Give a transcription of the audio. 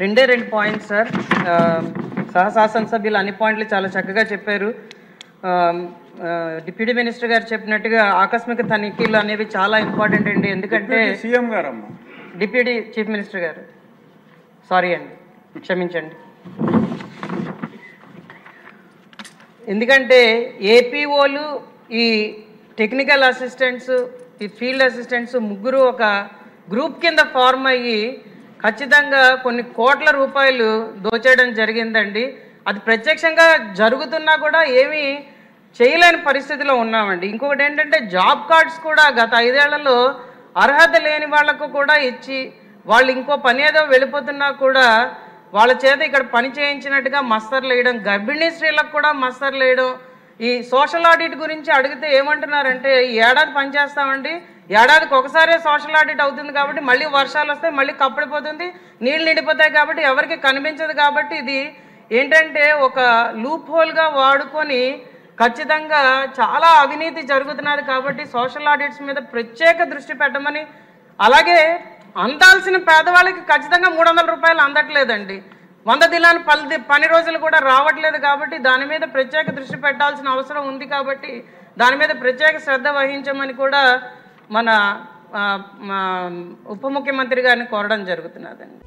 రెండు points sir. శాసనసభ్యులు అన్ని పాయింట్లు చాలా చక్కగా చెప్పారు. డిప్యూటీ మినిస్టర్ గారు చెప్పినట్టుగా ఆకస్మిక తనిఖీలు అనేవి చాలా ఇంపార్టెంట్ అండి. ఎందుకంటే సీఎం గారమ్మా, డిప్యూటీ చీఫ్ మినిస్టర్ గారు, సారీ అండి, క్షమించండి. ఎందుకంటే ఏపీఓలు, ఈ టెక్నికల్ అసిస్టెంట్స్, ఈ ఫీల్డ్ అసిస్టెంట్స్ ముగ్గురు ఒక గ్రూప్ కింద ఫార్మ్ అయ్యి ఖచ్చితంగా కొన్ని కోట్ల రూపాయలు దోచేయడం జరిగిందండి. అది ప్రత్యక్షంగా జరుగుతున్నా కూడా ఏమీ చేయలేని పరిస్థితిలో ఉన్నామండి. ఇంకొకటి ఏంటంటే జాబ్ కార్డ్స్ కూడా గత 5 ఏళ్లలో అర్హత లేని వాళ్లకు కూడా ఇచ్చి వాళ్ళు ఇంకో పని ఏదో వెళ్ళిపోతున్నా కూడా వాళ్ళ చేత ఇక్కడ పని చేయించినట్టుగా మస్తర్లు వేయడం, గర్భిణీ స్త్రీలకు కూడా మస్తర్లు వేయడం. ఈ సోషల్ ఆడిట్ గురించి అడిగితే ఏమంటున్నారంటే ఈ ఏడాది పనిచేస్తామండి, ఏడాదికి ఒకసారే సోషల్ ఆడిట్ అవుతుంది కాబట్టి మళ్ళీ వర్షాలు వస్తాయి, మళ్ళీ కప్పడిపోతుంది, నీళ్ళు నిండిపోతాయి కాబట్టి ఎవరికి కనిపించదు. కాబట్టి ఇది ఏంటంటే ఒక లూప్ హోల్గా వాడుకొని ఖచ్చితంగా చాలా అవినీతి జరుగుతున్నది. కాబట్టి సోషల్ ఆడిట్స్ మీద ప్రత్యేక దృష్టి పెట్టమని, అలాగే అందాల్సిన పేదవాళ్ళకి ఖచ్చితంగా 300 రూపాయలు అందట్లేదండి, 100 దినాలు పని రోజులు కూడా రావట్లేదు. కాబట్టి దాని మీద ప్రత్యేక దృష్టి పెట్టాల్సిన అవసరం ఉంది. కాబట్టి దాని మీద ప్రత్యేక శ్రద్ధ వహించమని కూడా మన ఉప ముఖ్యమంత్రి గారిని కోరడం జరుగుతున్నదండి.